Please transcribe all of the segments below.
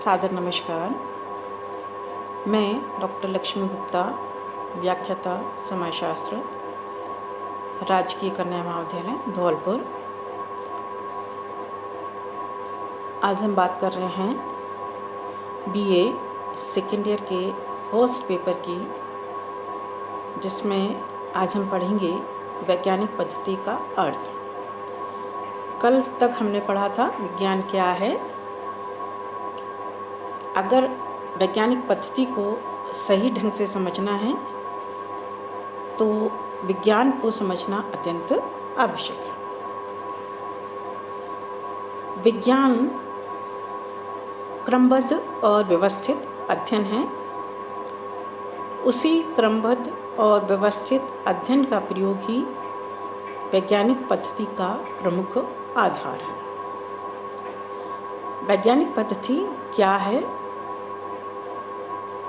सादर नमस्कार। मैं डॉक्टर लक्ष्मी गुप्ता, व्याख्याता समाजशास्त्र, राजकीय कन्या महाविद्यालय धौलपुर। आज हम बात कर रहे हैं बीए सेकेंड ईयर के फर्स्ट पेपर की, जिसमें आज हम पढ़ेंगे वैज्ञानिक पद्धति का अर्थ। कल तक हमने पढ़ा था विज्ञान क्या है। अगर वैज्ञानिक पद्धति को सही ढंग से समझना है तो विज्ञान को समझना अत्यंत आवश्यक है। विज्ञान क्रमबद्ध और व्यवस्थित अध्ययन है। उसी क्रमबद्ध और व्यवस्थित अध्ययन का प्रयोग ही वैज्ञानिक पद्धति का प्रमुख आधार है। वैज्ञानिक पद्धति क्या है?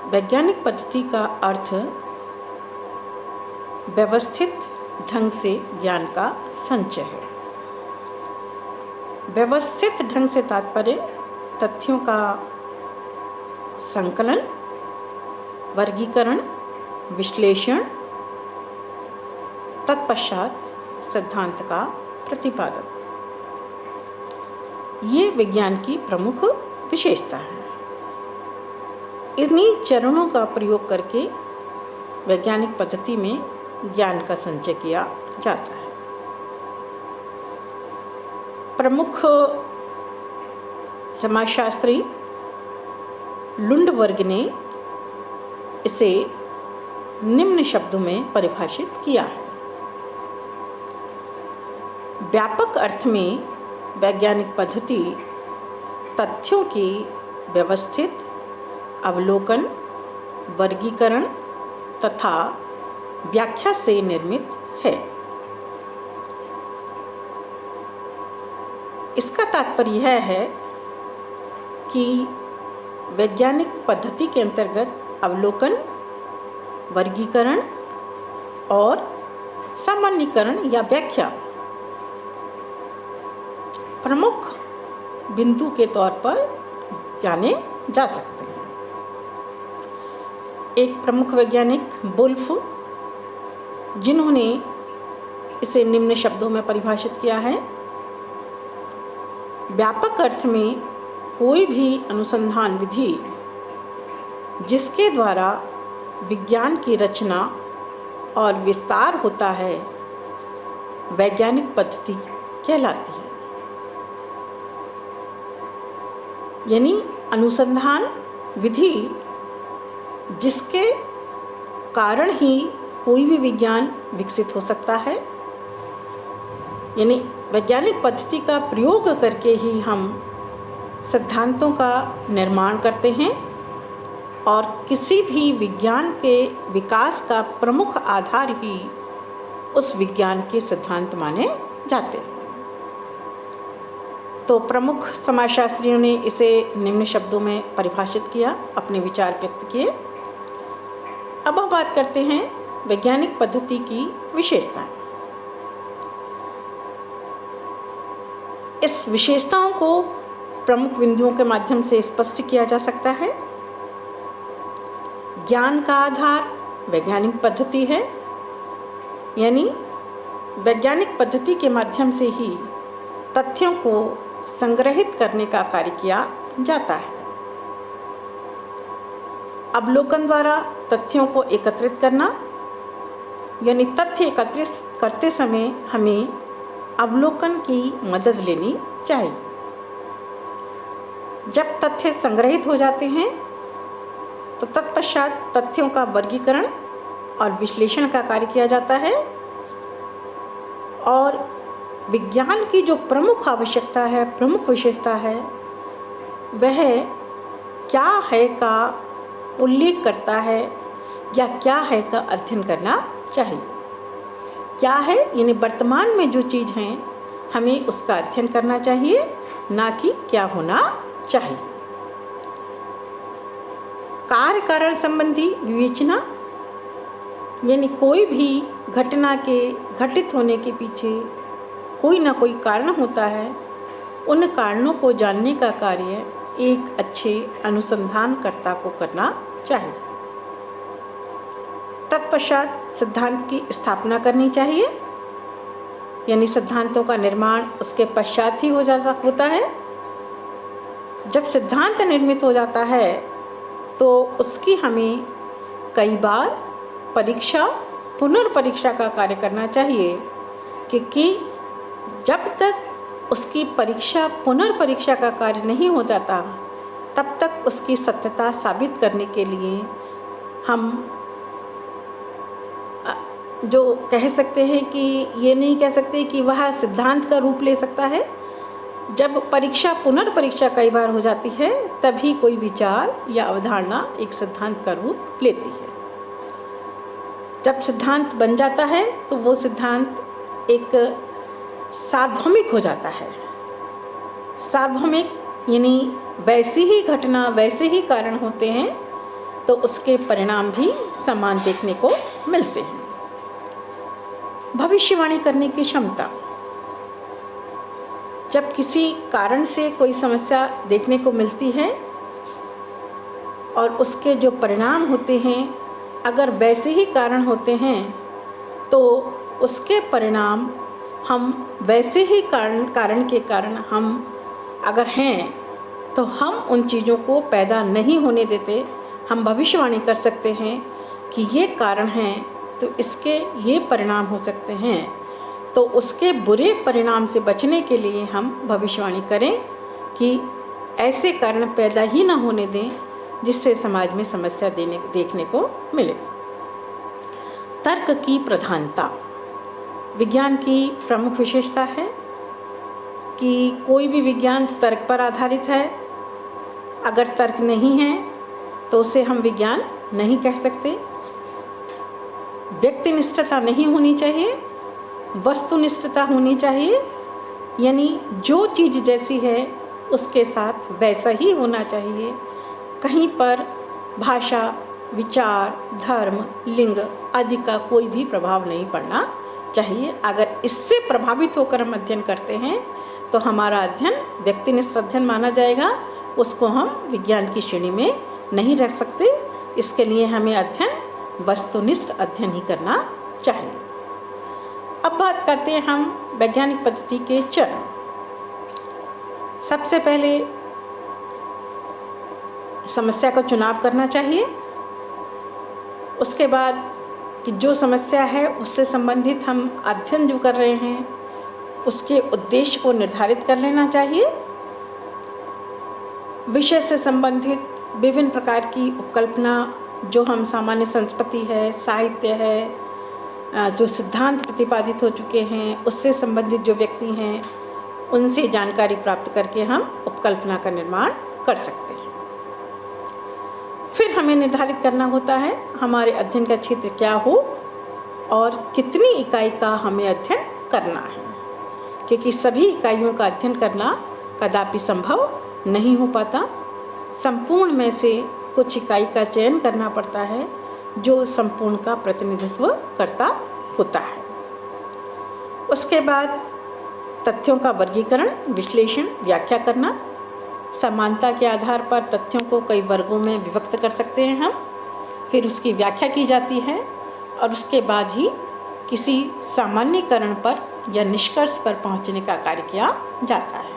वैज्ञानिक पद्धति का अर्थ व्यवस्थित ढंग से ज्ञान का संचय है। व्यवस्थित ढंग से तात्पर्य तथ्यों का संकलन, वर्गीकरण, विश्लेषण, तत्पश्चात सिद्धांत का प्रतिपादन। ये विज्ञान की प्रमुख विशेषता है। इन्हीं चरणों का प्रयोग करके वैज्ञानिक पद्धति में ज्ञान का संचय किया जाता है। प्रमुख समाजशास्त्री लुंड वर्ग ने इसे निम्न शब्दों में परिभाषित किया है। व्यापक अर्थ में वैज्ञानिक पद्धति तथ्यों की व्यवस्थित अवलोकन, वर्गीकरण तथा व्याख्या से निर्मित है। इसका तात्पर्य यह है कि वैज्ञानिक पद्धति के अंतर्गत अवलोकन, वर्गीकरण और सामान्यीकरण या व्याख्या प्रमुख बिंदु के तौर पर जाने जा सकते हैं। एक प्रमुख वैज्ञानिक वुल्फ, जिन्होंने इसे निम्न शब्दों में परिभाषित किया है: व्यापक अर्थ में कोई भी अनुसंधान विधि जिसके द्वारा विज्ञान की रचना और विस्तार होता है, वैज्ञानिक पद्धति कहलाती है। यानी अनुसंधान विधि जिसके कारण ही कोई भी विज्ञान विकसित हो सकता है, यानी वैज्ञानिक पद्धति का प्रयोग करके ही हम सिद्धांतों का निर्माण करते हैं और किसी भी विज्ञान के विकास का प्रमुख आधार ही उस विज्ञान के सिद्धांत माने जाते हैं। तो प्रमुख समाजशास्त्रियों ने इसे निम्न शब्दों में परिभाषित किया, अपने विचार व्यक्त किए। अब हम बात करते हैं वैज्ञानिक पद्धति की विशेषताएं। इस विशेषताओं को प्रमुख बिंदुओं के माध्यम से स्पष्ट किया जा सकता है। ज्ञान का आधार वैज्ञानिक पद्धति है, यानी वैज्ञानिक पद्धति के माध्यम से ही तथ्यों को संग्रहित करने का कार्य किया जाता है। अवलोकन द्वारा तथ्यों को एकत्रित करना, यानी तथ्य एकत्रित करते समय हमें अवलोकन की मदद लेनी चाहिए। जब तथ्य संग्रहित हो जाते हैं तो तत्पश्चात तथ्यों का वर्गीकरण और विश्लेषण का कार्य किया जाता है और विज्ञान की जो प्रमुख आवश्यकता है, प्रमुख विशेषता है, वह क्या है का उल्लेख करता है या क्या है का अध्ययन करना चाहिए। क्या है यानी वर्तमान में जो चीज़ है हमें उसका अध्ययन करना चाहिए, ना कि क्या होना चाहिए। कार्य कारण संबंधी विवेचना, यानी कोई भी घटना के घटित होने के पीछे कोई ना कोई कारण होता है, उन कारणों को जानने का कार्य एक अच्छे अनुसंधानकर्ता को करना चाहिए। तत्पश्चात सिद्धांत की स्थापना करनी चाहिए, यानी सिद्धांतों का निर्माण उसके पश्चात ही होता है। जब सिद्धांत निर्मित हो जाता है तो उसकी हमें कई बार परीक्षा पुनर्परीक्षा का कार्य करना चाहिए, क्योंकि जब तक उसकी परीक्षा पुनर्परीक्षा का कार्य नहीं हो जाता तब तक उसकी सत्यता साबित करने के लिए हम जो कह सकते हैं कि ये नहीं कह सकते कि वह सिद्धांत का रूप ले सकता है। जब परीक्षा पुनर्परीक्षा कई बार हो जाती है तभी कोई विचार या अवधारणा एक सिद्धांत का रूप लेती है। जब सिद्धांत बन जाता है तो वो सिद्धांत एक सार्वभौमिक हो जाता है। सार्वभौमिक यानी वैसी ही घटना वैसे ही कारण होते हैं तो उसके परिणाम भी समान देखने को मिलते हैं। भविष्यवाणी करने की क्षमता, जब किसी कारण से कोई समस्या देखने को मिलती है और उसके जो परिणाम होते हैं अगर वैसे ही कारण होते हैं तो उसके परिणाम हम वैसे ही कारण के कारण हम अगर हैं तो हम उन चीज़ों को पैदा नहीं होने देते। हम भविष्यवाणी कर सकते हैं कि ये कारण हैं तो इसके ये परिणाम हो सकते हैं, तो उसके बुरे परिणाम से बचने के लिए हम भविष्यवाणी करें कि ऐसे कारण पैदा ही ना होने दें जिससे समाज में समस्या देखने को मिले। तर्क की प्रधानता विज्ञान की प्रमुख विशेषता है कि कोई भी विज्ञान तर्क पर आधारित है। अगर तर्क नहीं है तो उसे हम विज्ञान नहीं कह सकते। व्यक्तिनिष्ठता नहीं होनी चाहिए, वस्तुनिष्ठता होनी चाहिए, यानी जो चीज़ जैसी है उसके साथ वैसा ही होना चाहिए। कहीं पर भाषा, विचार, धर्म, लिंग आदि का कोई भी प्रभाव नहीं पड़ना चाहिए। अगर इससे प्रभावित होकर हम अध्ययन करते हैं तो हमारा अध्ययन व्यक्तिनिष्ठ अध्ययन माना जाएगा, उसको हम विज्ञान की श्रेणी में नहीं रख सकते। इसके लिए हमें अध्ययन वस्तुनिष्ठ अध्ययन ही करना चाहिए। अब बात करते हैं हम वैज्ञानिक पद्धति के चरण। सबसे पहले समस्या का चुनाव करना चाहिए। उसके बाद कि जो समस्या है उससे संबंधित हम अध्ययन जो कर रहे हैं उसके उद्देश्य को निर्धारित कर लेना चाहिए। विषय से संबंधित विभिन्न प्रकार की उपकल्पना जो हम सामान्य संस्कृति है, साहित्य है, जो सिद्धांत प्रतिपादित हो चुके हैं उससे संबंधित जो व्यक्ति हैं उनसे जानकारी प्राप्त करके हम उपकल्पना का निर्माण कर सकते हैं। फिर हमें निर्धारित करना होता है हमारे अध्ययन का क्षेत्र क्या हो और कितनी इकाई का हमें अध्ययन करना है, क्योंकि सभी इकाइयों का अध्ययन करना कदापि संभव नहीं हो पाता। संपूर्ण में से कुछ इकाई का चयन करना पड़ता है जो संपूर्ण का प्रतिनिधित्व करता होता है। उसके बाद तथ्यों का वर्गीकरण, विश्लेषण, व्याख्या करना। समानता के आधार पर तथ्यों को कई वर्गों में विभक्त कर सकते हैं हम। फिर उसकी व्याख्या की जाती है और उसके बाद ही किसी सामान्यीकरण पर या निष्कर्ष पर पहुंचने का कार्य किया जाता है।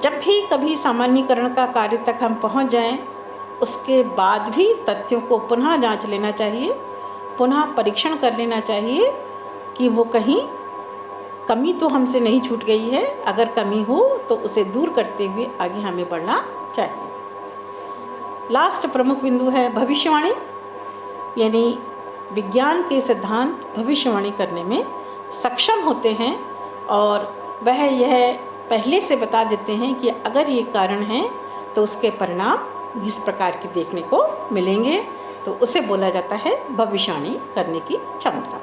जब भी कभी सामान्यीकरण का कार्य तक हम पहुंच जाएं, उसके बाद भी तथ्यों को पुनः जांच लेना चाहिए, पुनः परीक्षण कर लेना चाहिए कि वो कहीं कमी तो हमसे नहीं छूट गई है। अगर कमी हो तो उसे दूर करते हुए आगे हमें बढ़ना चाहिए। लास्ट प्रमुख बिंदु है भविष्यवाणी, यानी विज्ञान के सिद्धांत भविष्यवाणी करने में सक्षम होते हैं और वह यह पहले से बता देते हैं कि अगर ये कारण है तो उसके परिणाम इस प्रकार के देखने को मिलेंगे, तो उसे बोला जाता है भविष्यवाणी करने की क्षमता।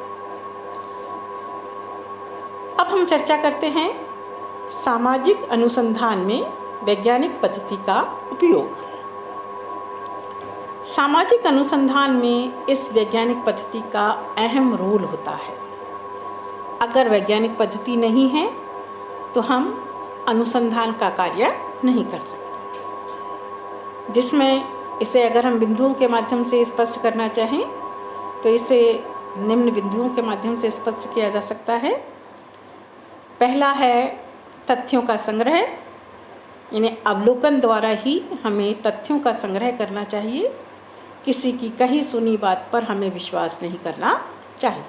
अब हम चर्चा करते हैं सामाजिक अनुसंधान में वैज्ञानिक पद्धति का उपयोग। सामाजिक अनुसंधान में इस वैज्ञानिक पद्धति का अहम रोल होता है। अगर वैज्ञानिक पद्धति नहीं है तो हम अनुसंधान का कार्य नहीं कर सकते। जिसमें इसे अगर हम बिंदुओं के माध्यम से स्पष्ट करना चाहें तो इसे निम्न बिंदुओं के माध्यम से स्पष्ट किया जा सकता है। पहला है तथ्यों का संग्रह, यानी अवलोकन द्वारा ही हमें तथ्यों का संग्रह करना चाहिए। किसी की कही सुनी बात पर हमें विश्वास नहीं करना चाहिए।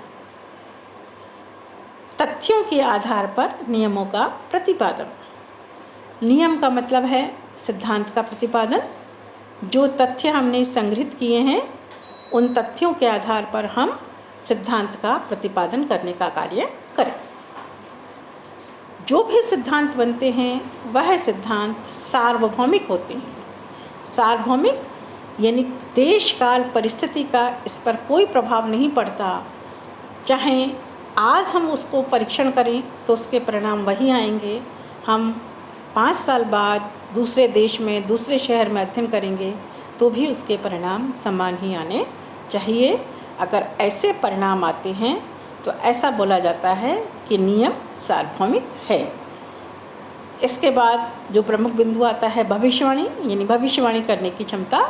तथ्यों के आधार पर नियमों का प्रतिपादन। नियम का मतलब है सिद्धांत का प्रतिपादन। जो तथ्य हमने संग्रहित किए हैं उन तथ्यों के आधार पर हम सिद्धांत का प्रतिपादन करने का कार्य करें। जो भी सिद्धांत बनते हैं वह सिद्धांत सार्वभौमिक होते हैं। सार्वभौमिक यानी देश काल परिस्थिति का इस पर कोई प्रभाव नहीं पड़ता। चाहे आज हम उसको परीक्षण करें तो उसके परिणाम वही आएंगे। हम 5 साल बाद दूसरे देश में दूसरे शहर में अध्ययन करेंगे तो भी उसके परिणाम समान ही आने चाहिए। अगर ऐसे परिणाम आते हैं तो ऐसा बोला जाता है कि नियम सार्वभौमिक है। इसके बाद जो प्रमुख बिंदु आता है भविष्यवाणी, यानी भविष्यवाणी करने की क्षमता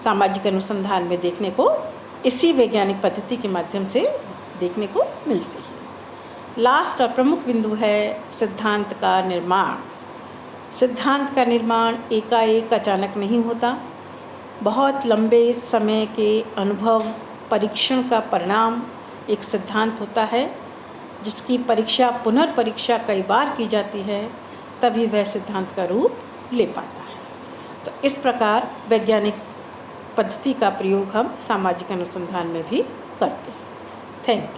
सामाजिक अनुसंधान में देखने को इसी वैज्ञानिक पद्धति के माध्यम से देखने को मिलती है। लास्ट और प्रमुख बिंदु है सिद्धांत का निर्माण। सिद्धांत का निर्माण एकाएक अचानक नहीं होता। बहुत लंबे समय के अनुभव परीक्षण का परिणाम एक सिद्धांत होता है, जिसकी परीक्षा पुनर्परीक्षा कई बार की जाती है, तभी वह सिद्धांत का रूप ले पाता है। तो इस प्रकार वैज्ञानिक पद्धति का प्रयोग हम सामाजिक अनुसंधान में भी करते हैं। Thank you.